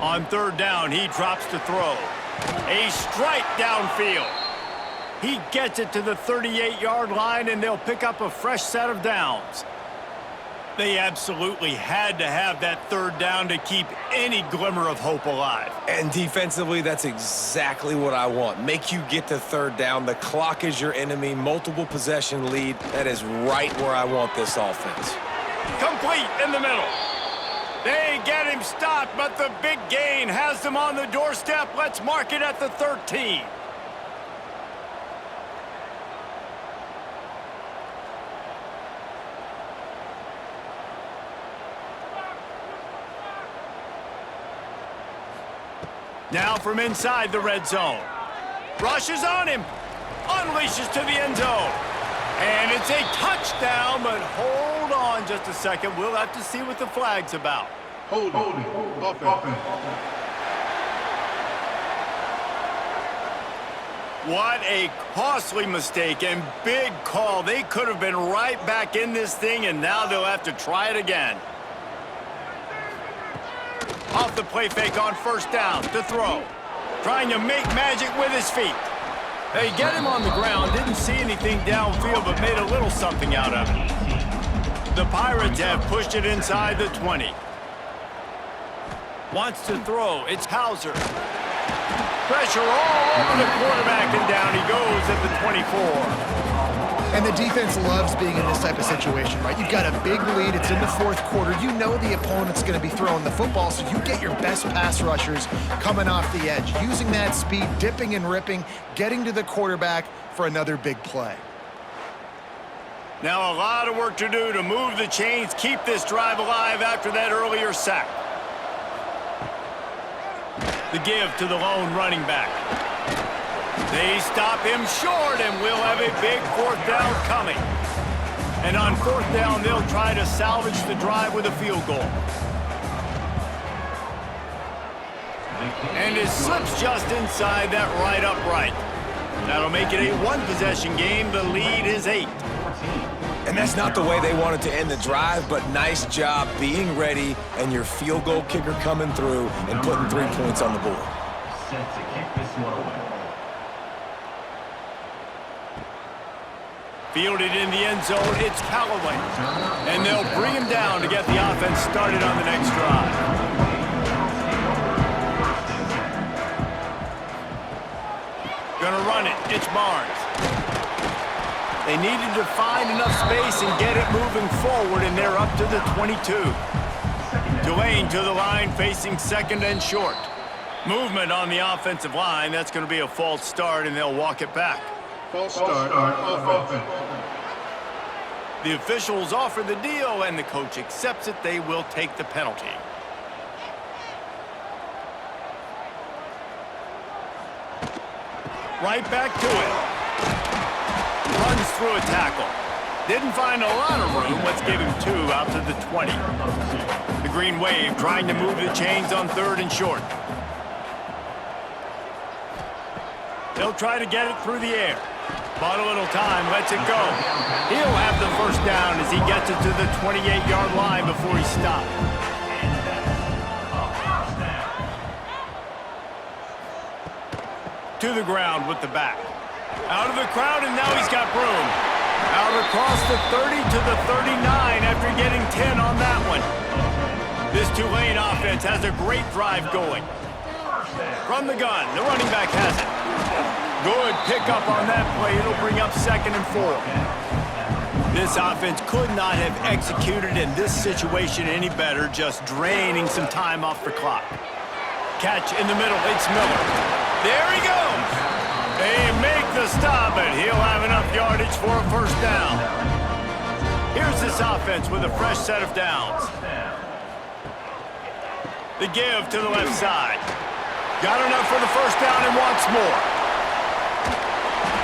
Speaker 1: On 3rd down, he drops to throw. A strike downfield. He gets it to the 38-yard line, and they'll pick up a fresh set of downs. They absolutely had to have that 3rd down to keep any glimmer of hope alive.
Speaker 2: And defensively, that's exactly what I want. Make you get to 3rd down. The clock is your enemy. Multiple possession lead. That is right where I want this offense.
Speaker 1: Complete in the middle. They get him stopped, but the big gain has them on the doorstep. Let's mark it at the 13. Now from inside the red zone. Rushes on him. Unleashes to the end zone. And it's a touchdown, but hold on just a second. We'll have to see what the flag's about.
Speaker 6: Hold it. Offense.
Speaker 1: What a costly mistake and big call. They could have been right back in this thing, and now they'll have to try it again. Off the play fake on 1st down to throw. Trying to make magic with his feet. They get him on the ground. Didn't see anything downfield, but made a little something out of it. The Pirates have pushed it inside the 20. Wants to throw. It's Hauser. Pressure all over the quarterback, and down he goes at the 24.
Speaker 3: And the defense loves being in this type of situation, right? You've got a big lead. It's in the 4th quarter. You know the opponent's going to be throwing the football, so you get your best pass rushers coming off the edge, using that speed, dipping and ripping, getting to the quarterback for another big play.
Speaker 1: Now a lot of work to do to move the chains, keep this drive alive after that earlier sack. The give to the lone running back. They stop him short, and we'll have a big 4th down coming. And on 4th down, they'll try to salvage the drive with a field goal. And it slips just inside that right upright. That'll make it a one-possession game. The lead is 8.
Speaker 2: And that's not the way they wanted to end the drive, but nice job being ready and your field goal kicker coming through and putting 3 points on the board.
Speaker 4: Set to kick this one away.
Speaker 1: Fielded in the end zone, it's Callaway. And they'll bring him down to get the offense started on the next drive. Gonna run it, it's Barnes. They needed to find enough space and get it moving forward, and they're up to the 22. Tulane to the line, facing 2nd and short. Movement on the offensive line. That's going to be a false start, and they'll walk it back.
Speaker 6: False start, offense.
Speaker 1: The officials offer the deal, and the coach accepts it. They will take the penalty. Right back to it. Runs through a tackle. Didn't find a lot of room. Let's give him 2 out to the 20. The Green Wave trying to move the chains on 3rd and short. They'll try to get it through the air. Bought a little time, lets it go. He'll have the 1st down as he gets it to the 28-yard line before he stopped. To the ground with the back. Out of the crowd, and now he's got room. Out across the 30 to the 39 after getting 10 on that one. This Tulane offense has a great drive going. From the gun, the running back has it. Good pickup on that play. It'll bring up 2nd and 4. This offense could not have executed in this situation any better, just draining some time off the clock. Catch in the middle, it's Miller. There he goes. They make the stop, and he'll have enough yardage for a 1st down. Here's this offense with a fresh set of downs. The give to the left side. Got enough for the 1st down and wants more.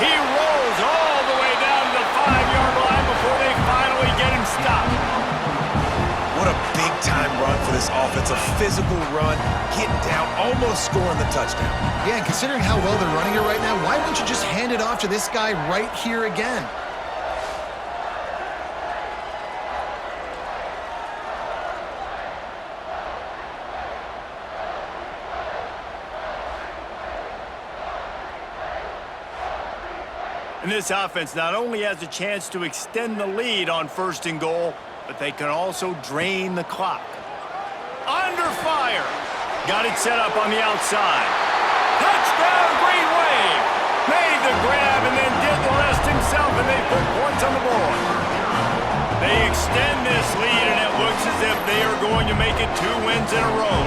Speaker 1: He rolls all the way down to the 5-yard line before they finally get him stopped.
Speaker 2: What a big-time run for this offense. A physical run, getting down, almost scoring the touchdown.
Speaker 3: Yeah, and considering how well they're running it right now, why wouldn't you just hand it off to this guy right here again?
Speaker 1: And this offense not only has a chance to extend the lead on 1st and goal, but they can also drain the clock. Under fire. Got it set up on the outside. Touchdown, Green Wave. Made the grab and then did the rest himself, and they put points on the board. They extend this lead, and it looks as if they are going to make it 2 wins in a row.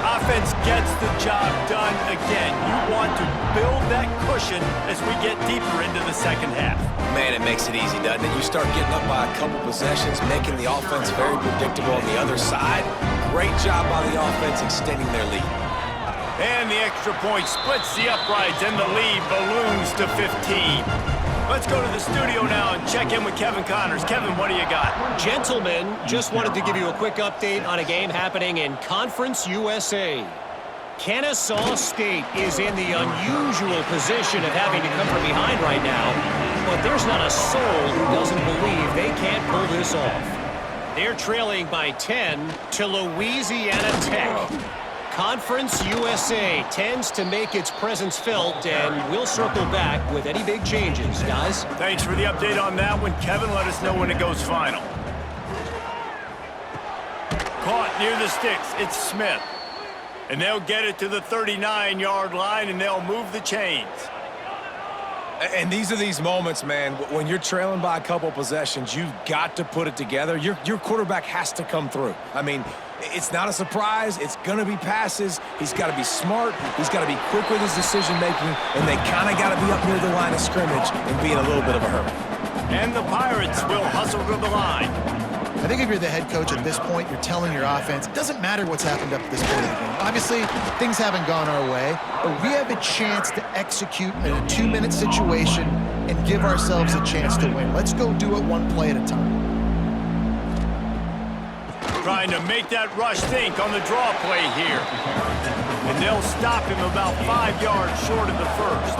Speaker 1: Offense gets the job done again. You want to build that cushion as we get deeper into the 2nd half.
Speaker 2: Man, it makes it easy, doesn't it? You start getting up by a couple possessions, making the offense very predictable on the other side. Great job by the offense extending their lead.
Speaker 1: And the extra point splits the uprights, and the lead balloons to 15. Let's go to the studio now and check in with Kevin Connors. Kevin, what do you got?
Speaker 5: Gentlemen, just wanted to give you a quick update on a game happening in Conference USA. Kennesaw State is in the unusual position of having to come from behind right now, but there's not a soul who doesn't believe they can't pull this off. They're trailing by 10 to Louisiana Tech. Conference USA tends to make its presence felt, and we'll circle back with any big changes, guys.
Speaker 1: Thanks for the update on that one, Kevin. Let us know when it goes final. Caught near the sticks. It's Smith. And they'll get it to the 39-yard line, and they'll move the chains.
Speaker 2: And these are these moments, man, when you're trailing by a couple possessions, you've got to put it together. Your quarterback has to come through. I mean, it's not a surprise. It's going to be passes. He's got to be smart. He's got to be quick with his decision-making, and they kind of got to be up near the line of scrimmage and be in a little bit of a hurry.
Speaker 1: And the Pirates will hustle to the line.
Speaker 3: I think if you're the head coach at this point, you're telling your offense, it doesn't matter what's happened up to this point in the game. Obviously, things haven't gone our way, but we have a chance to execute in a 2-minute situation and give ourselves a chance to win. Let's go do it one play at a time.
Speaker 1: Trying to make that rush think on the draw play here. And they'll stop him about 5 yards short of the first.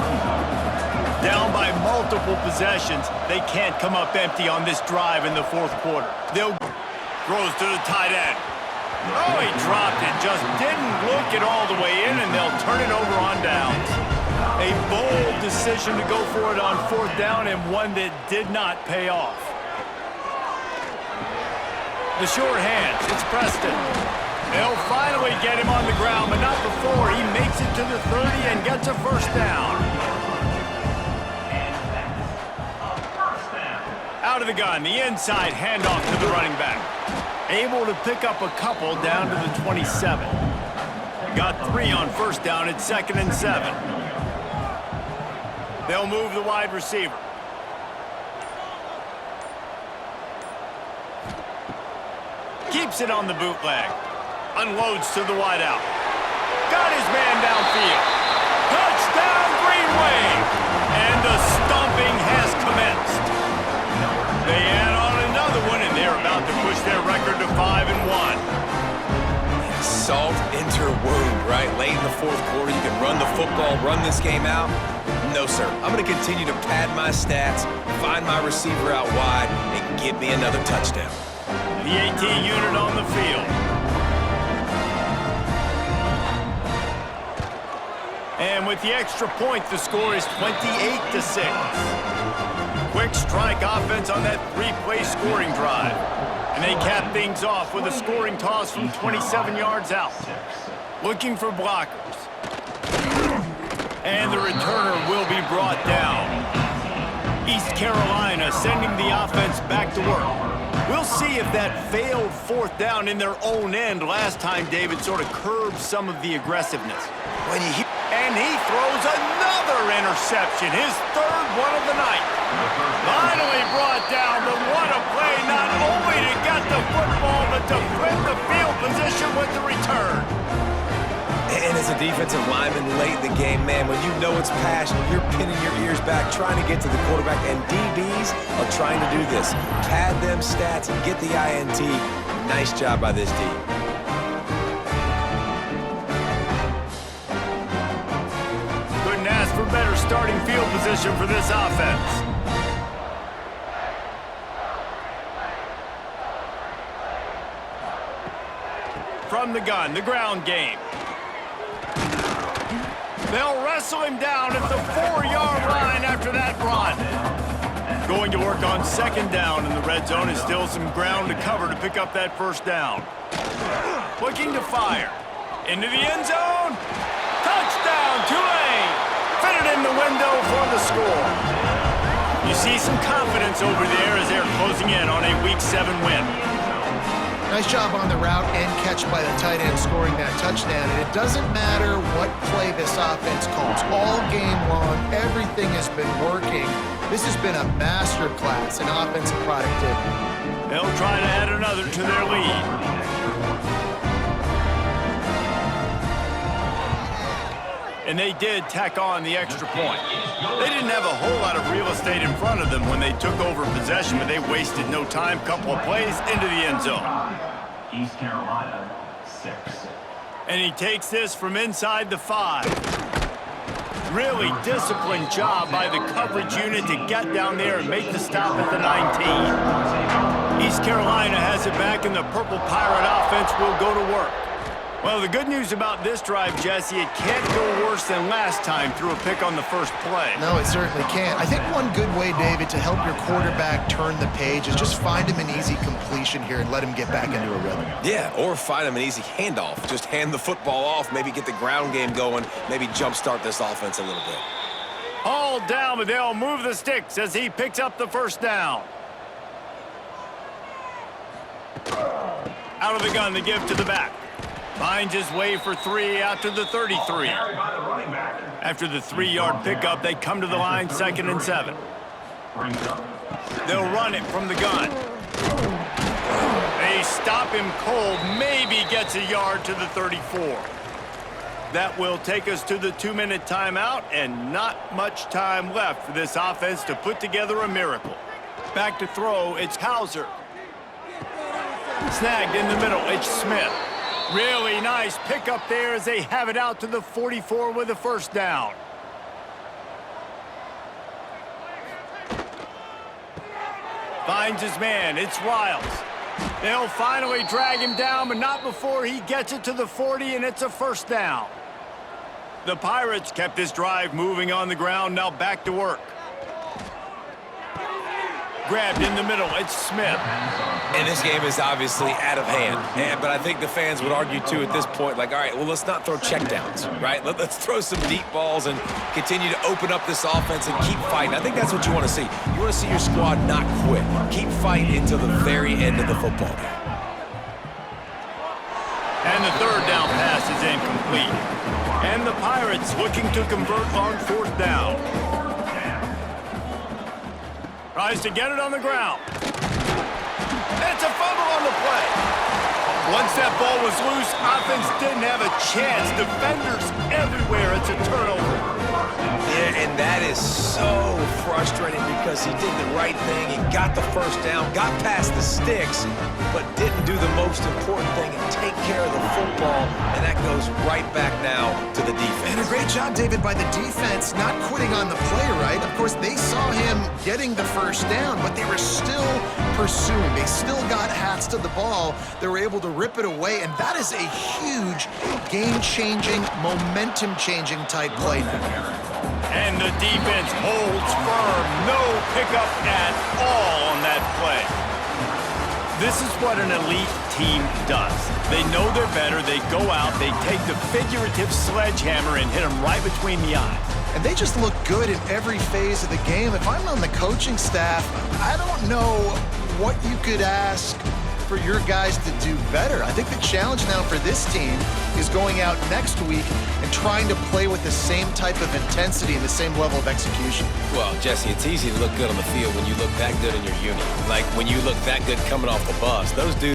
Speaker 1: Down by multiple possessions, they can't come up empty on this drive in the fourth quarter. They'll throws to the tight end. Oh, he dropped it. Just didn't look it all the way in, and they'll turn it over on downs. A bold decision to go for it on fourth down, and one that did not pay off. The short hands, it's Preston. They'll finally get him on the ground, but not before he makes it to the 30 and gets a first down. Out of the gun, the inside handoff to the running back. Able to pick up a couple down to the 27. Got 3 on first down at 2nd and 7. They'll move the wide receiver. Keeps it on the bootleg. Unloads to the wideout. Got his man downfield. Touchdown, greenwave! And the stomping has commenced. They add on another one, and they're about to push their record to 5-1.
Speaker 2: Salt into her wound, right? Late in the fourth quarter, you can run the football, run this game out. No, sir. I'm going to continue to pad my stats, find my receiver out wide, and give me another touchdown.
Speaker 1: The AT unit on the field. And with the extra point, the score is 28-6. Quick strike offense on that 3-play scoring drive. And they cap things off with a scoring toss from 27 yards out. Looking for blockers. And the returner will be brought down. East Carolina sending the offense back to work. We'll see if that failed fourth down in their own end last time, David, sort of curbed some of the aggressiveness. And he throws another interception, his 3rd one of the night. Finally brought down, but what a play, not only to get the football, but to flip the field position with the return.
Speaker 2: And as a defensive lineman late in the game, man, when you know it's passion, you're pinning your ears back, trying to get to the quarterback, and DBs are trying to do this. Pad them stats and get the INT. Nice job by this team.
Speaker 1: Couldn't ask for better starting field position for this offense. From the gun, the ground game. They'll wrestle him down at the 4-yard line after that run. Going to work on 2nd down in the red zone is still some ground to cover to pick up that first down. Looking to fire. Into the end zone. Touchdown, Tulane! Fitted in the window for the score. You see some confidence over there as they're closing in on a Week 7 win.
Speaker 3: Nice job on the route and catch by the tight end scoring that touchdown. And it doesn't matter what play this offense calls. All game long, everything has been working. This has been a master class in offensive productivity.
Speaker 1: They'll try to add another to their lead. And they did tack on the extra point. They didn't have a whole lot of real estate in front of them when they took over possession, but they wasted no time. Couple of plays into the end zone.
Speaker 4: East Carolina, 6.
Speaker 1: And he takes this from inside the 5. Really disciplined job by the coverage unit to get down there and make the stop at the 19. East Carolina has it back, and the Purple Pirate offense will go to work. Well, the good news about this drive, Jesse, it can't go worse than last time through a pick on the first play.
Speaker 3: No, it certainly can't. I think one good way, David, to help your quarterback turn the page is just find him an easy completion here and let him get back into a rhythm.
Speaker 2: Yeah, or find him an easy handoff. Just hand the football off, maybe get the ground game going, maybe jumpstart this offense a little bit.
Speaker 1: All down, but they'll move the sticks as he picks up the first down. Out of the gun, the give to the back. Finds his way for 3 out to the 33. After the 3-yard pickup, they come to the line, 2nd and 7. They'll run it from the gun. They stop him cold, maybe gets a yard to the 34. That will take us to the 2-minute timeout, and not much time left for this offense to put together a miracle. Back to throw, it's Hauser. Snagged in the middle, it's Smith. Really nice pickup there as they have it out to the 44 with a first down. Finds his man, it's Riles. They'll finally drag him down, but not before he gets it to the 40, and it's a first down. The Pirates kept this drive moving on the ground, now back to work. Grabbed in the middle, it's Smith.
Speaker 2: And this game is obviously out of hand. But I think the fans would argue, too, at this point, like, all right, well, let's not throw checkdowns, right? Let's throw some deep balls and continue to open up this offense and keep fighting. I think that's what you want to see. You want to see your squad not quit. Keep fighting until the very end of the football game.
Speaker 1: And the third down pass is incomplete. And the Pirates looking to convert on fourth down. Tries to get it on the ground. It's a fumble on the play. Once that ball was loose, offense didn't have a chance. Defenders everywhere. It's a turnover.
Speaker 2: Yeah, and that is so frustrating because he did the right thing. He got the first down, got past the sticks, but didn't do the most important thing and take care of the football, and that goes right back now to the defense.
Speaker 3: And a great job, David, by the defense not quitting on the play, right? Of course, they saw him getting the first down, but they were still pursuing. They still got hats to the ball. They were able to rip it away, and that is a huge game-changing, momentum-changing type play now.
Speaker 1: And the defense holds firm. No pickup at all on that play. This is what an elite team does. They know they're better. They go out. They take the figurative sledgehammer and hit them right between the eyes.
Speaker 3: And they just look good in every phase of the game. If I'm on the coaching staff, I don't know what you could ask for your guys to do better. I think the challenge now for this team is going out next week and trying to play with the same type of intensity and the same level of execution.
Speaker 2: Well, Jesse, it's easy to look good on the field when you look that good in your unit. Like when you look that good coming off the bus. Those dudes